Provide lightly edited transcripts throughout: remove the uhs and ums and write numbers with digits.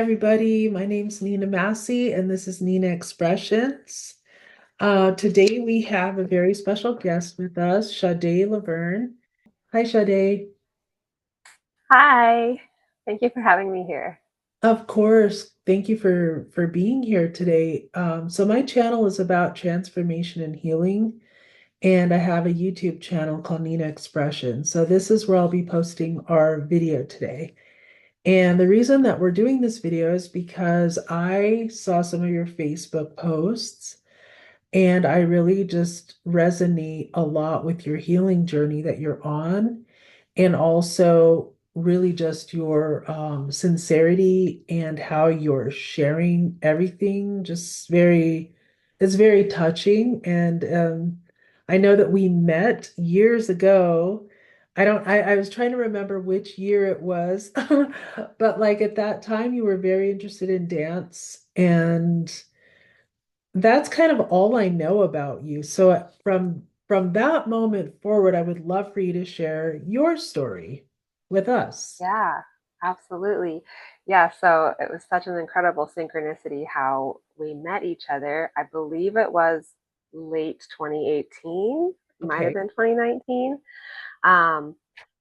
everybody. My name's Nina Massey, and this is Neena Expressions. Today we have a very special guest with us, Sade Laverne. Hi, Sade. Hi, thank you for having me here. Of course, thank you for being here today. So my channel is about transformation and healing, and I have a YouTube channel called Neena Expressions. So this is where I'll be posting our video today. And the reason that we're doing this video is because I saw some of your Facebook posts and I really just resonate a lot with your healing journey that you're on, and also really just your sincerity and how you're sharing everything. It's very touching. And I know that we met years ago. I was trying to remember which year it was, but like at that time, you were very interested in dance and that's kind of all I know about you. So from that moment forward, I would love for you to share your story with us. Yeah, absolutely. Yeah, so it was such an incredible synchronicity how we met each other. I believe it was late 2018, might have Okay. been 2019. Um,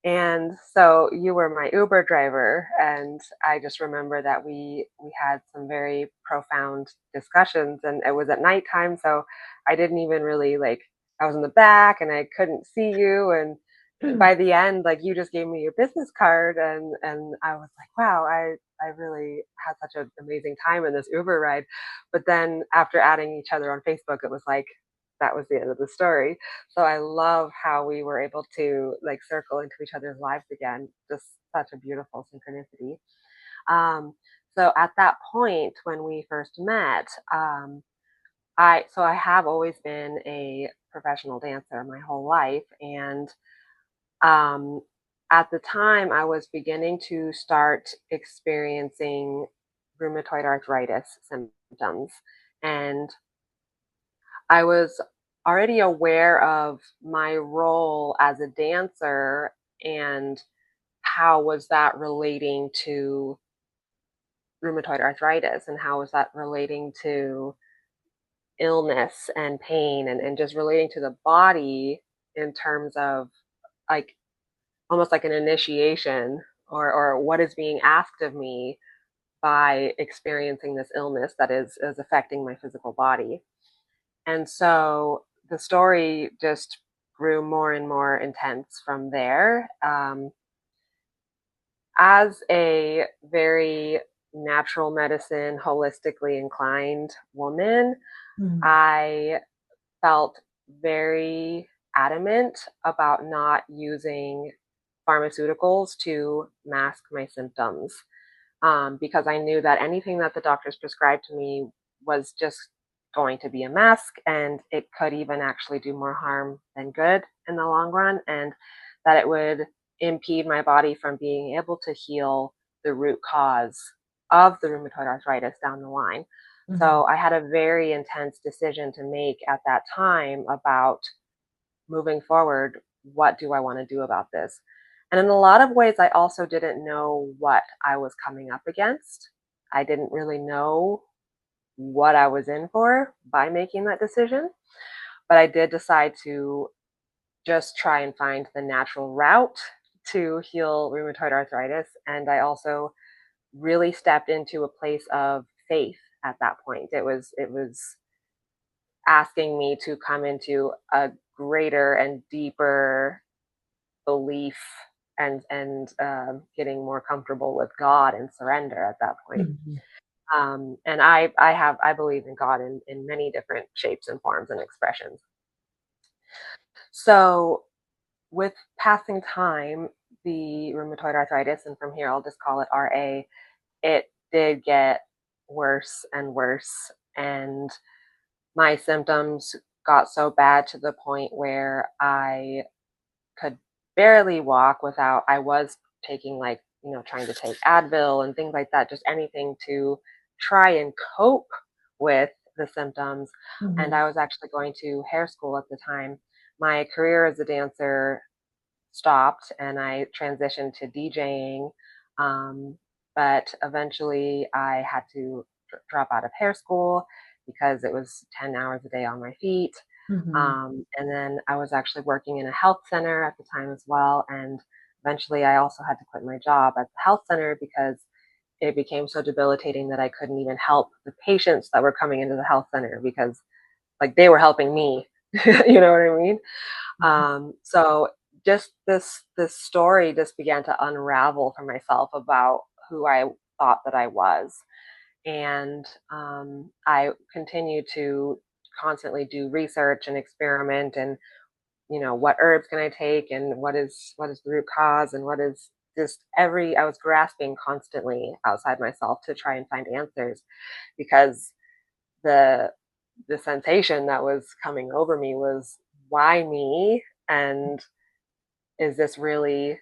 and so you were my Uber driver, and I just remember that we had some very profound discussions, and it was at nighttime, so I didn't even really like I was in the back and I couldn't see you, and by the end, like you just gave me your business card, and I was like, wow, I really had such an amazing time in this Uber ride. But then after adding each other on Facebook, it was like that was the end of the story. So I love how we were able to like circle into each other's lives again. Just such a beautiful synchronicity. Um, so at that point when we first met, I have always been a professional dancer my whole life, and um, at the time, I was beginning to start experiencing rheumatoid arthritis symptoms. And I was already aware of my role as a dancer and how was that relating to rheumatoid arthritis and how was that relating to illness and pain and just relating to the body in terms of like almost like an initiation or what is being asked of me by experiencing this illness that is affecting my physical body. And so the story just grew more and more intense from there. As a very natural medicine, holistically inclined woman, Mm. I felt very adamant about not using pharmaceuticals to mask my symptoms because I knew that anything that the doctors prescribed to me was just going to be a mask and it could even actually do more harm than good in the long run, and that it would impede my body from being able to heal the root cause of the rheumatoid arthritis down the line. Mhm. So I had a very intense decision to make at that time about moving forward, what do I want to do about this? And in a lot of ways, I also didn't know what I was coming up against. I didn't really know what I was in for by making that decision. But I did decide to just try and find the natural route to heal rheumatoid arthritis. And I also really stepped into a place of faith at that point. It was asking me to come into a greater and deeper belief and getting more comfortable with God and surrender at that point. Mhm. And I believe in God in many different shapes and forms and expressions. So with passing time, the rheumatoid arthritis, and from here I'll just call it RA, it did get worse and worse, and my symptoms got so bad to the point where I could barely walk without I was taking like, trying to take Advil and things like that, just anything to try and cope with the symptoms. And Mhm. I was actually going to hair school at the time. My career as a dancer stopped and I transitioned to DJing. Um, but eventually I had to drop out of hair school because it was 10 hours a day on my feet. Mm-hmm. And then I was actually working in a health center at the time as well. And eventually I also had to quit my job at the health center because it became so debilitating that I couldn't even help the patients that were coming into the health center because like they were helping me. You know what I mean? So just this story just began to unravel for myself about who I thought that I was. And I continue to constantly do research and experiment and what herbs can I take and what is the root cause and what is just every I was grasping constantly outside myself to try and find answers because the the sensation that was coming over me was why me, and is this really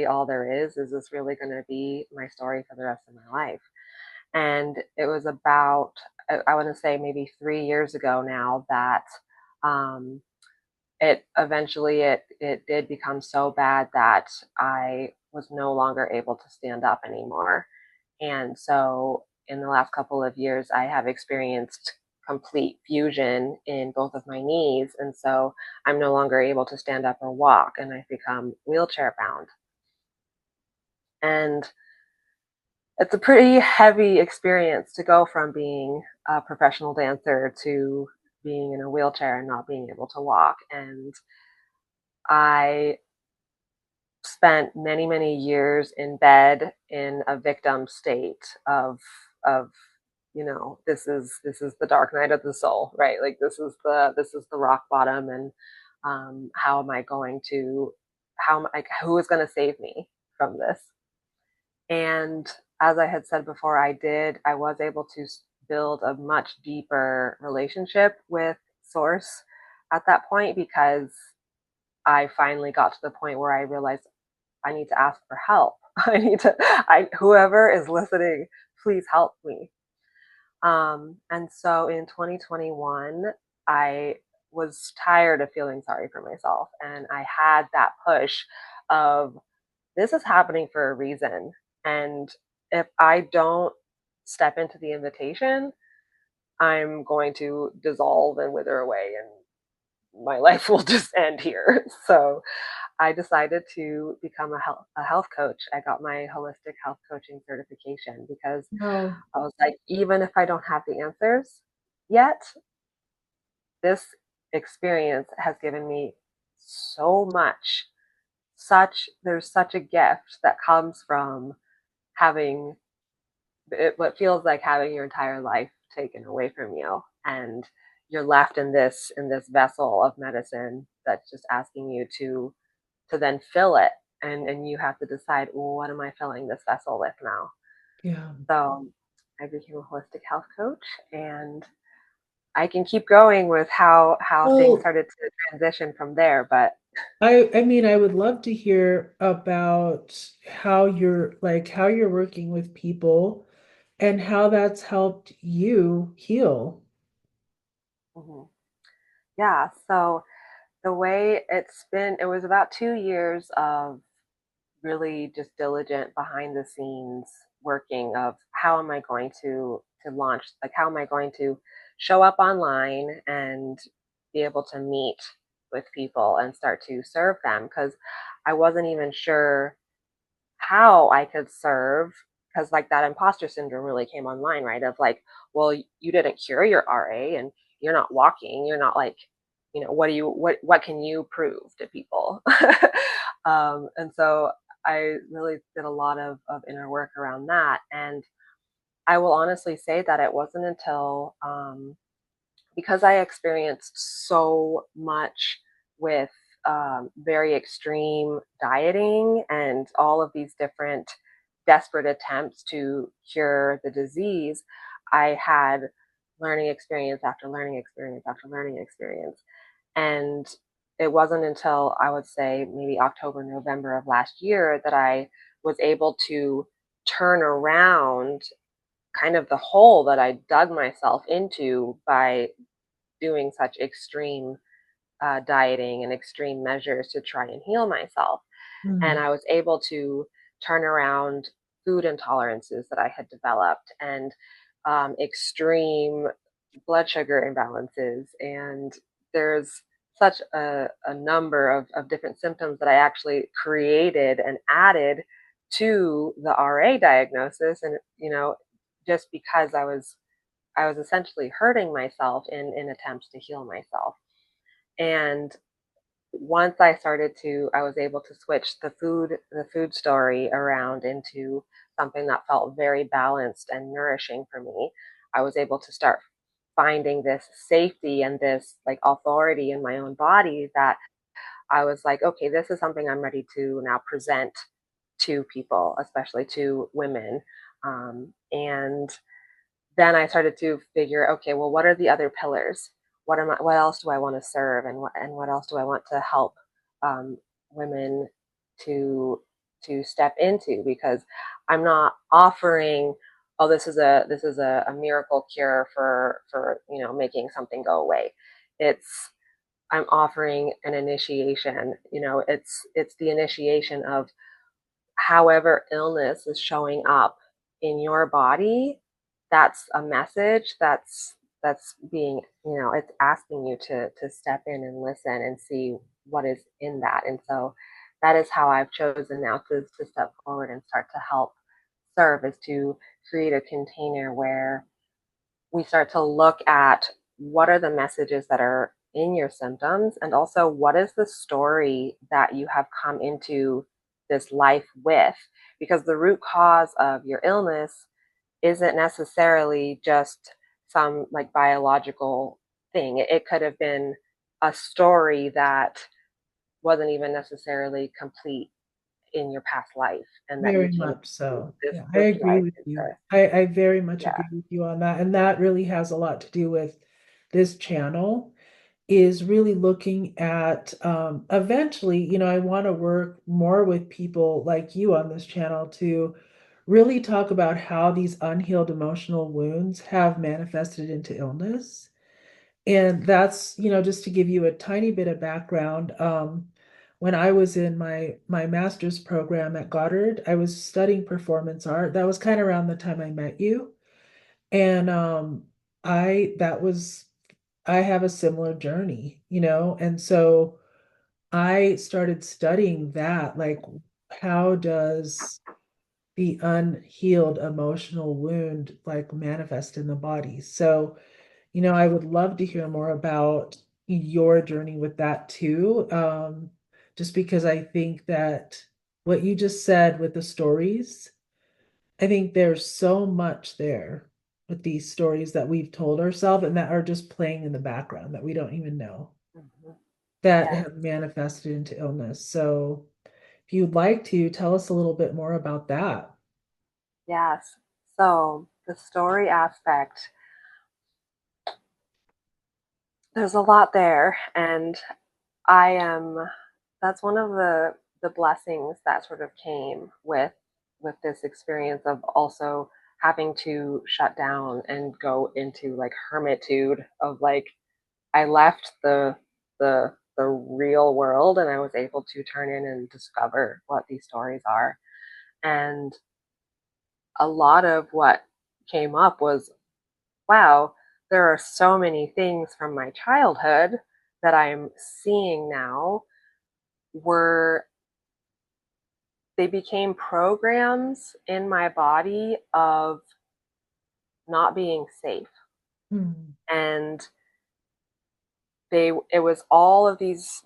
all there is this really going to be my story for the rest of my life? And it was about I want to say maybe 3 years ago now that um, it eventually it did become so bad that I was no longer able to stand up anymore. And so in the last couple of years, I have experienced complete fusion in both of my knees. And so I'm no longer able to stand up or walk, and I've become wheelchair bound. And it's a pretty heavy experience to go from being a professional dancer to being in a wheelchair and not being able to walk. And I spent many, many years in bed in a victim state of this is the dark night of the soul, right? Like this is the rock bottom, and how am I going to who is going to save me from this? And as I had said before, I was able to build a much deeper relationship with source at that point because I finally got to the point where I realized I need to ask for help. Whoever is listening, please help me. And so in 2021, I was tired of feeling sorry for myself. And I had that push of this is happening for a reason. And if I don't step into the invitation, I'm going to dissolve and wither away, and my life will just end here. So I decided to become a health coach. I got my holistic health coaching certification because Wow. I was like, even if I don't have the answers yet, this experience has given me so much. There's such a gift that comes from having what feels like having your entire life taken away from you, and you're left in this vessel of medicine that's just asking you to then fill it, and you have to decide, well, what am I filling this vessel with now? Yeah. So I became a holistic health coach, and I can keep going with how things Well, started to transition from there. But I mean, I would love to hear about how you're working with people and how that's helped you heal. mhm. Yeah, so the way it was about 2 years of really just diligent behind the scenes working of how am I going to launch, like how am I going to show up online and be able to meet with people and start to serve them, because I wasn't even sure how I could serve, because like that imposter syndrome really came online, right? Of like, well, you didn't cure your RA and you're not walking, you're not like, what can you prove to people? And so I really did a lot of inner work around that. And I will honestly say that it wasn't until because I experienced so much with very extreme dieting and all of these different desperate attempts to cure the disease, I had learning experience after learning experience after learning experience. And it wasn't until I would say maybe October, November of last year that I was able to turn around kind of the hole that I dug myself into by doing such extreme dieting and extreme measures to try and heal myself. And Mm. I was able to turn around food intolerances that I had developed, and extreme blood sugar imbalances. And there's such a number of different symptoms that I actually created and added to the RA diagnosis. And, just because I was essentially hurting myself in attempts to heal myself. And once I was able to switch the food story around into something that felt very balanced and nourishing for me. I was able to start finding this safety and this like authority in my own body, that I was like, okay, this is something I'm ready to now present to people, especially to women. And then I started to figure, okay, well, what are the other pillars? What else do I want to serve, and what else do I want to help women to step into? Because I'm not offering, oh, this is a miracle cure for making something go away. It's I'm offering an initiation. It's the initiation of however illness is showing up in your body. That's a message that's being, it's asking you to step in and listen and see what is in that. And so that is how I've chosen now to step forward and start to help serve, is to create a container where we start to look at what are the messages that are in your symptoms, and also what is the story that you have come into this life with, because the root cause of your illness isn't necessarily just some like biological thing. It could have been a story that wasn't even necessarily complete in your past life, and that you Very came much to so. this Yeah, I this agree life with you. into. I very much Yeah. agree with you on that. And that really has a lot to do with this channel, is really looking at eventually, I want to work more with people like you on this channel to really talk about how these unhealed emotional wounds have manifested into illness. And that's, just to give you a tiny bit of background, when I was in my master's program at Goddard, I was studying performance art. That was kind of around the time I met you. And I that was I have a similar journey, and so I started studying that, like how does the unhealed emotional wound like manifest in the body? So, I would love to hear more about your journey with that too. Just because I think that what you just said with the stories, I think there's so much there with these stories that we've told ourselves and that are just playing in the background that we don't even know, Mhm. that Yes. have manifested into illness. So if you'd like to tell us a little bit more about that. Yes. So the story aspect, there's a lot there, and I am that's one of the blessings that sort of came with this experience of also having to shut down and go into like hermitude of like, I left the real world, and I was able to turn in and discover what these stories are. And a lot of what came up was, wow, there are so many things from my childhood that I'm seeing now, were they became programs in my body of not being safe. Hmm. And it was all of these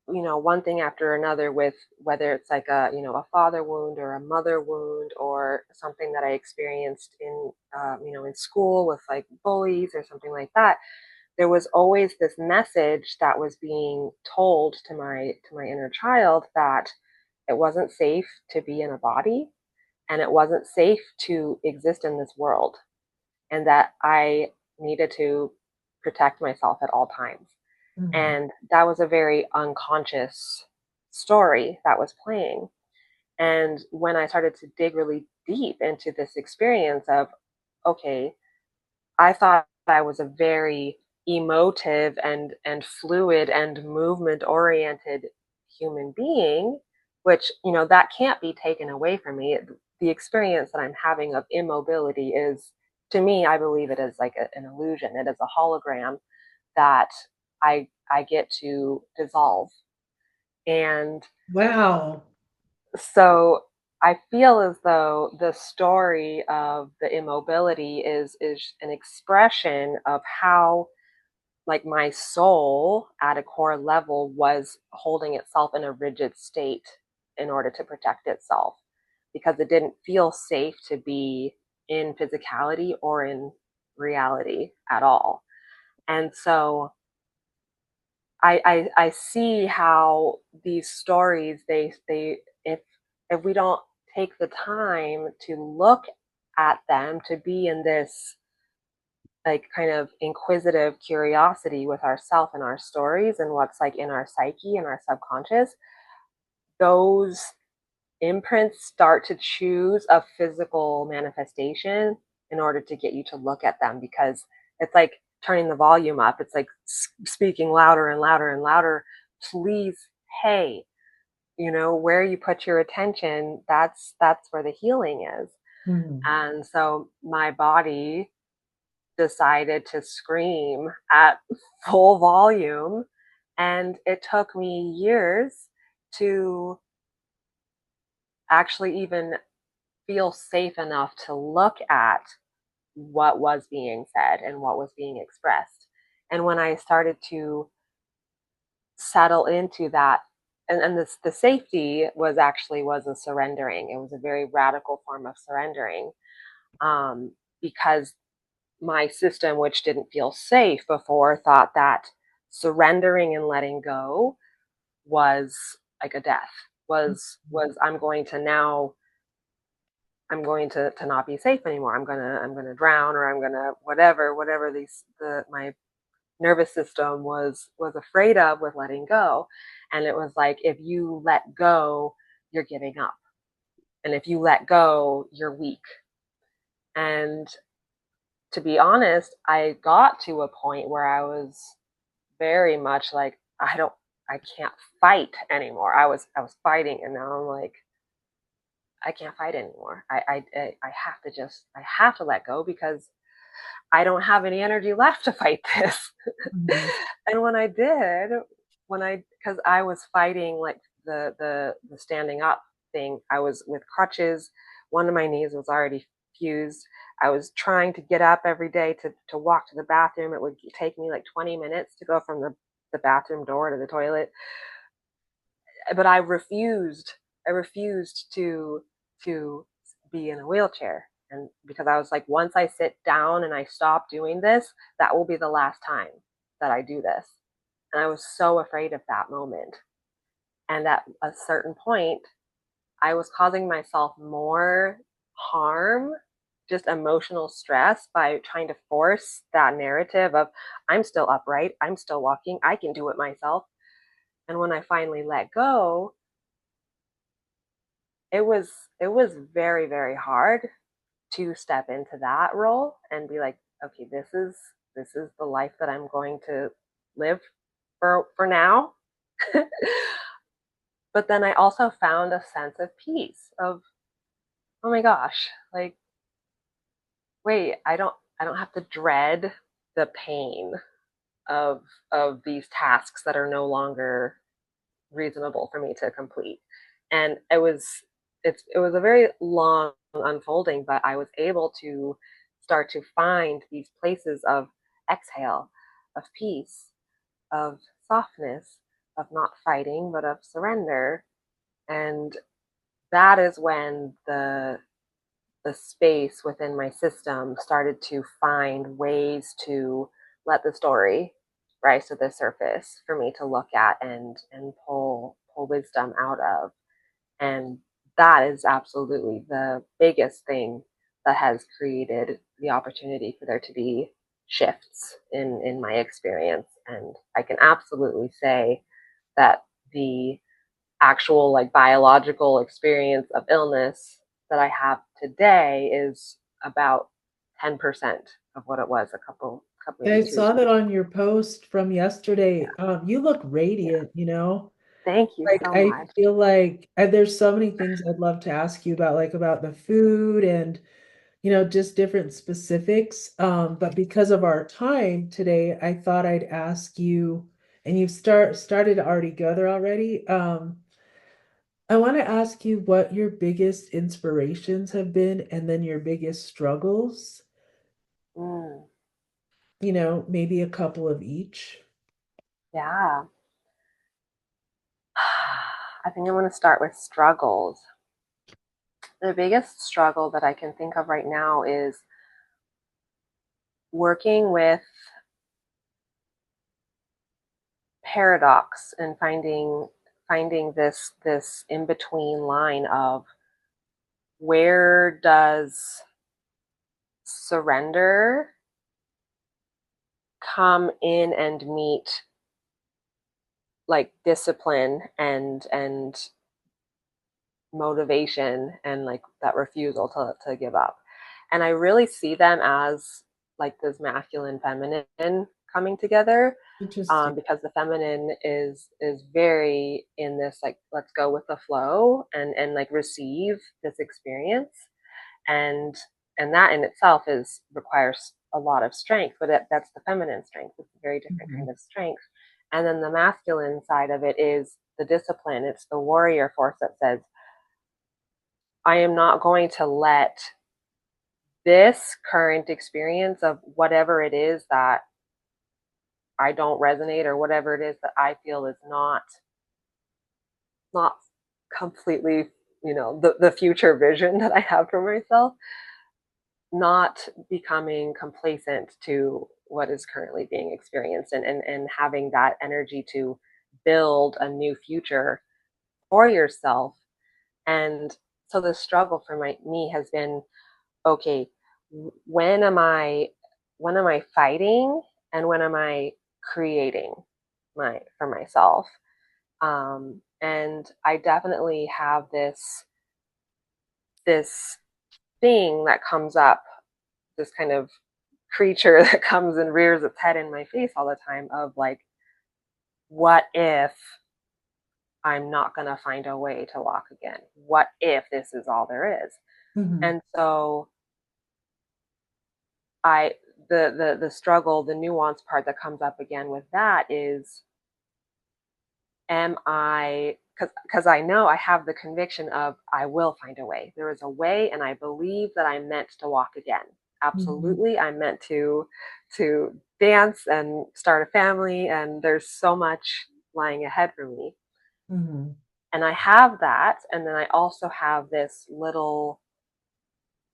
one thing after another, with whether it's like a father wound or a mother wound, or something that I experienced in school with like bullies or something like that. There was always this message that was being told to my inner child, that it wasn't safe to be in a body, and it wasn't safe to exist in this world, and that I needed to protect myself at all times. Hmm. And that was a very unconscious story that was playing. And when I started to dig really deep into this experience of, okay, I thought I was a very emotive and fluid and movement oriented human being, which, that can't be taken away from me. the experience that I'm having of immobility is, to me, I believe it is like an illusion. It is a hologram that I get to dissolve. And Wow. so I feel as though the story of the immobility is an expression of how, like, my soul at a core level was holding itself in a rigid state in order to protect itself, because it didn't feel safe to be in physicality or in reality at all. And so I see how these stories, they if we don't take the time to look at them, to be in this like kind of inquisitive curiosity with ourself and our stories and what's like in our psyche and our subconscious, those imprints start to choose a physical manifestation in order to get you to look at them, because it's like turning the volume up. It's like speaking louder and louder and louder. Please, hey, where you put your attention, that's where the healing is. Hmm. And so my body decided to scream at full volume, and it took me years to actually even feel safe enough to look at what was being said and what was being expressed. And when I started to settle into that, and this, the safety was a surrendering. It was a very radical form of surrendering, because my system, which didn't feel safe before, thought that surrendering and letting go was like a death. Was I'm going to not be safe anymore. I'm gonna drown, or I'm gonna whatever these the my nervous system was afraid of with letting go. And it was like, if you let go, you're giving up. And if you let go, you're weak. And to be honest, I got to a point where I was very much like, I can't fight anymore. I was fighting, and now I'm like, I can't fight anymore. I have to I have to let go, because I don't have any energy left to fight this. Mhm. And when I did, because I was fighting like the standing up thing, I was with crutches. One of my knees was already fused. I was trying to get up every day to walk to the bathroom. It would take me like 20 minutes to go from the bathroom door to the toilet. But I refused to be in a wheelchair. And because I was like, once I sit down and I stop doing this, that will be the last time that I do this. And I was so afraid of that moment. And at a certain point, I was causing myself more harm, just emotional stress, by trying to force that narrative of, I'm still upright, I'm still walking, I can do it myself. And when I finally let go, it was it was very, very hard to step into that role and be like, okay, this is the life that I'm going to live for now. But then I also found a sense of peace of, oh my gosh, like, wait, I don't have to dread the pain of of these tasks that are no longer reasonable for me to complete. And it was a very long unfolding, but I was able to start to find these places of exhale, of peace, of softness, of not fighting, but of surrender. And that is when the space within my system started to find ways to let the story rise to the surface for me to look at and pull wisdom out of. And that is absolutely the biggest thing that has created the opportunity for there to be shifts in my experience. And I can absolutely say that the actual like biological experience of illness that I have today is about 10% of what it was a couple I maybe 2 saw that years. on your post from yesterday. You look radiant, you know? Thank you Like so I much. feel like there's so many things I'd love to ask you about, like about the food and just different specifics. But because of our time today, I thought I'd ask you, and you've started to already go there already. I want to ask you what your biggest inspirations have been and then your biggest struggles, Mm, maybe a couple of each. yeah. I think I'm going to start with struggles. The biggest struggle that I can think of right now is working with paradox and finding this in between line of where does surrender come in and meet like discipline and motivation and like that refusal to give up. And I really see them as like this masculine feminine coming together, Interesting. because the feminine is very in this like let's go with the flow and like receive this experience, and that in itself is requires a lot of strength, but that's the feminine strength. It's a very different Mhm. kind of strength. And then the masculine side of it is the discipline. It's the warrior force that says I am not going to let this current experience of whatever it is that I don't resonate or whatever it is that I feel is not completely, the future vision that I have for myself, not becoming complacent to what is currently being experienced, and having that energy to build a new future for yourself. And so the struggle for me has been, okay, when am I fighting and when am I creating for myself? And I definitely have this thing that comes up, this kind of creature that comes and rears its head in my face all the time of like, what if I'm not going to find a way to walk again? What if this is all there is? Mhm. And so I the struggle, the nuance part that comes up again with that is, am I, because I know I have the conviction of I will find a way. There is a way, and I believe that I'm meant to walk again. Mhm. Absolutely, I'm meant to dance and start a family, and there's so much lying ahead for me. Mhm. And I have that, and then I also have this little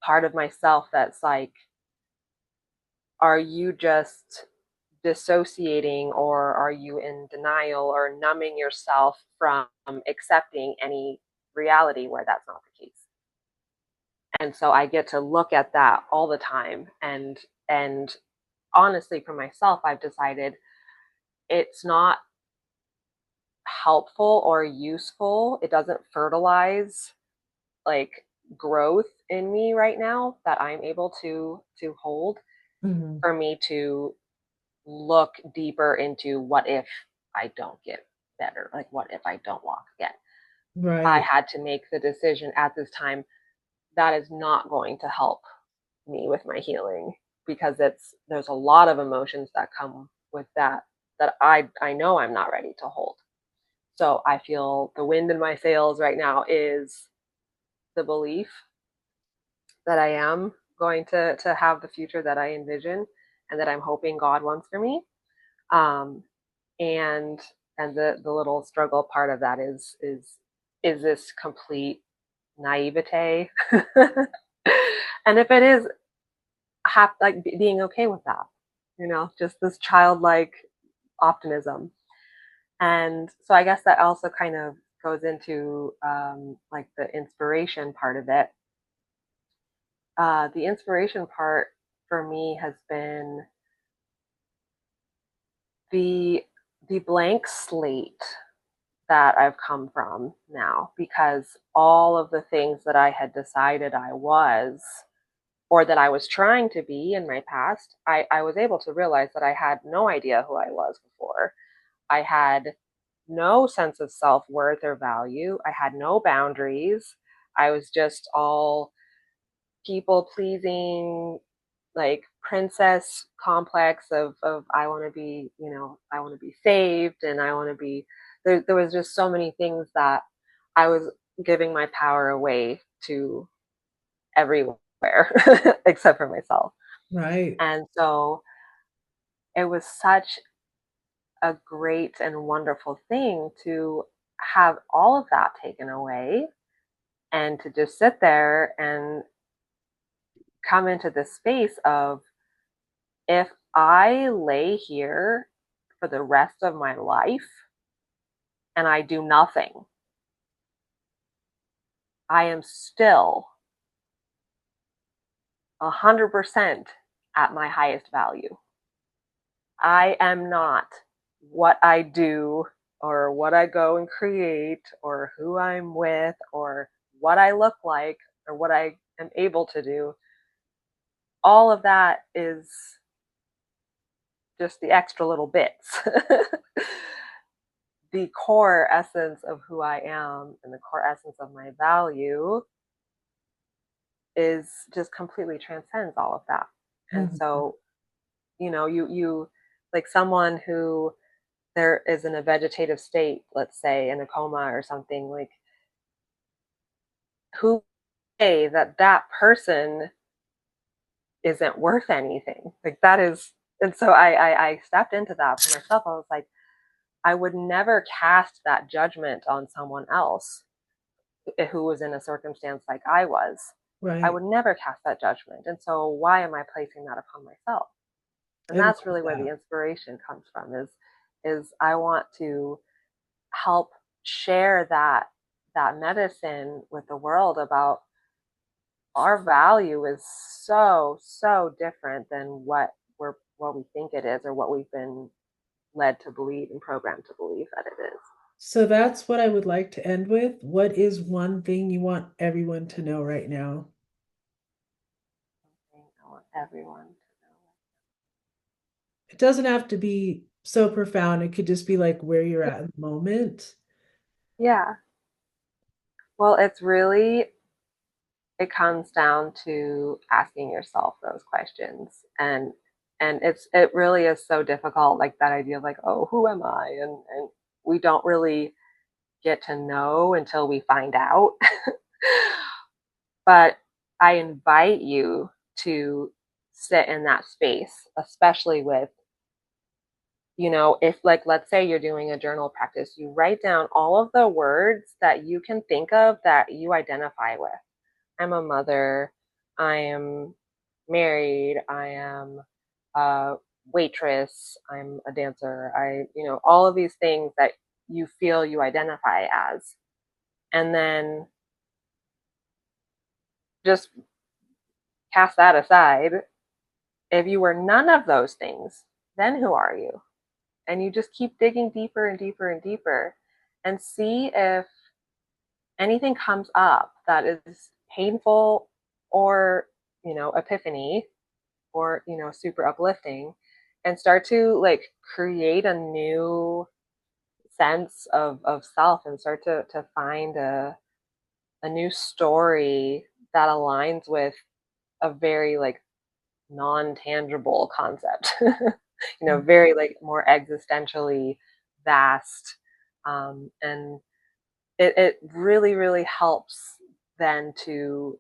part of myself that's like, are you just dissociating, or are you in denial or numbing yourself from accepting any reality where that's not the case? And so I get to look at that all the time, and honestly for myself I've decided it's not helpful or useful. It doesn't fertilize like growth in me right now that I'm able to hold, Mhm. for me to look deeper into what if I don't get better? Like, what if I don't walk again? I Right. had to make the decision at this time that is not going to help me with my healing, because there's a lot of emotions that come with that I know I'm not ready to hold. So I feel the wind in my sails right now is the belief that I am going to have the future that I envision and that I'm hoping God wants for me. Um, and the little struggle part of that is this complete naivete, and if it is, like being okay with that, just this childlike optimism. And so I guess that also kind of goes into like the inspiration part of it. The inspiration part for me has been the the blank slate that I've come from now, because all of the things that I had decided I was, or that I was trying to be in my past, I was able to realize that I had no idea who I was before. I had no sense of self-worth or value. I had no boundaries. I was just all people pleasing, like princess complex of I want to be, I want to be saved, and I want to be there was just so many things that I was giving my power away to everywhere except for myself. Right. And so it was such a great and wonderful thing to have all of that taken away and to just sit there and come into this space of, if I lay here for the rest of my life and I do nothing, I am still 100% at my highest value. I am not what I do or what I go and create or who I'm with or what I look like or what I am able to do. All of that is just the extra little bits. The core essence of who I am and the core essence of my value is just completely transcends all of that. And Mhm. so, you like someone who there is in a vegetative state, let's say in a coma or something, like who say that that person isn't worth anything? Like that is, and so I stepped into that for myself. I was like, I would never cast that judgment on someone else who was in a circumstance like I was. I Right. would never cast that judgment. And so why am I placing that upon myself? And I love that's really where the that. inspiration comes from, is I want to help share that medicine with the world about our value is so different than what we think it is or what we've been led to believe and programmed to believe that it is. So that's what I would like to end with. What is one thing you want everyone to know right now? I want everyone to know. It doesn't have to be so profound. It could just be like where you're at in the moment. Yeah. Well, it comes down to asking yourself those questions, and it really is so difficult, like that idea of like, oh, who am I? And we don't really get to know until we find out. But I invite you to sit in that space, especially with, if like, let's say you're doing a journal practice, you write down all of the words that you can think of that you identify with. I'm a mother. I am married. I am a waitress. I'm a dancer. All of these things that you feel you identify as. And then just cast that aside. If you were none of those things, then who are you? And you just keep digging deeper and deeper and deeper and see if anything comes up that is painful or, epiphany or, super uplifting, and start to like create a new sense of self and start to find a new story that aligns with a very like non-tangible concept. Very like more existentially vast. And it really, really helps then to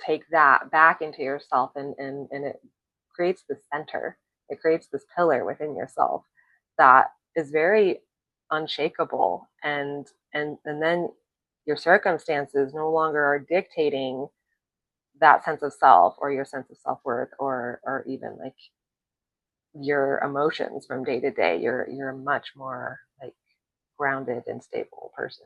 take that back into yourself, and it creates this center. It creates this pillar within yourself that is very unshakable, and then your circumstances no longer are dictating that sense of self or your sense of self-worth, or even like your emotions from day to day. You're a much more like grounded and stable person,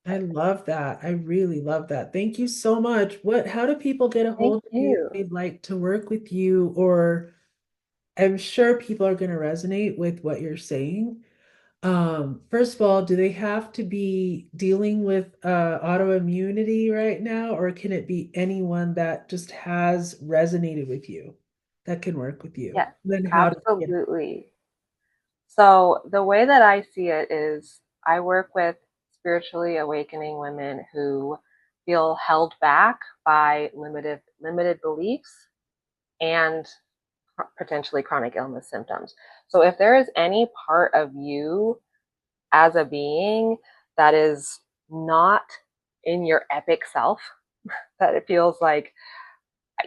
I I would say. love that. I really love that. Thank you so much. How do people get a Thank hold of you if you. they'd like to work with you? Or I'm sure people are going to resonate with what you're saying. First of all, do they have to be dealing with autoimmunity right now, or can it be anyone that just has resonated with you that can work with you? Yes, Then how do they get absolutely. So the way that I see it is I work with spiritually awakening women who feel held back by limited beliefs and potentially chronic illness symptoms. So if there is any part of you as a being that is not in your epic self, that it feels like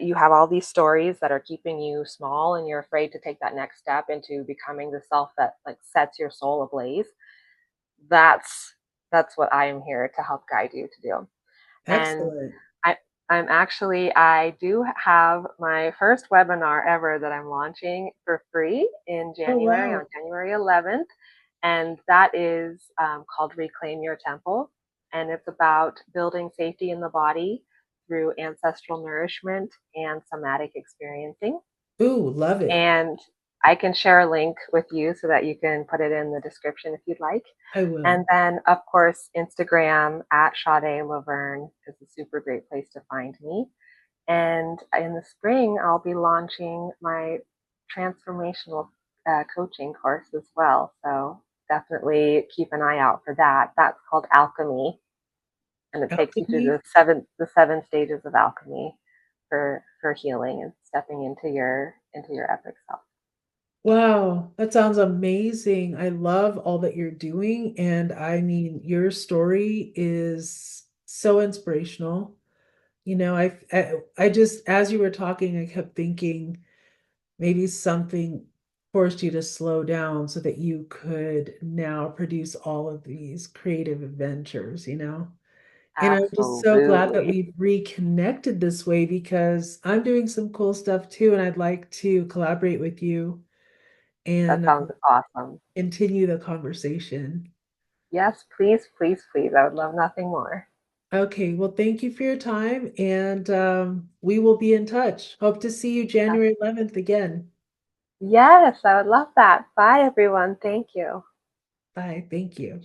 you have all these stories that are keeping you small and you're afraid to take that next step into becoming the self that like sets your soul ablaze, that's that's what I am here to help guide you to do. And Excellent. I I do have my first webinar ever that I'm launching for free in Oh, January, wow. on January 11th. And that is called Reclaim Your Temple. And it's about building safety in the body through ancestral nourishment and somatic experiencing. Ooh, love it. And I can share a link with you so that you can put it in the description if you'd like. I And will. then, of course, Instagram at Sade Laverne is a super great place to find me. And in the spring, I'll be launching my transformational coaching course as well. So definitely keep an eye out for that. That's called Alchemy, and it takes you through Alchemy? the seven stages of alchemy for healing and stepping into your epic self. Wow, that sounds amazing. I love all that you're doing. And I mean, your story is so inspirational. I just, as you were talking, I kept thinking maybe something forced you to slow down so that you could now produce all of these creative adventures. And I'm just so glad that Absolutely. we've reconnected this way because I'm doing some cool stuff too, and I'd like to collaborate with you That and sounds awesome. continue the conversation. Yes, please, please, please. I would love nothing more. Okay, well, thank you for your time, and we will be in touch. Hope to see you January 11th again. Yes, I would love that. Bye, everyone. Thank you. Bye. Thank you.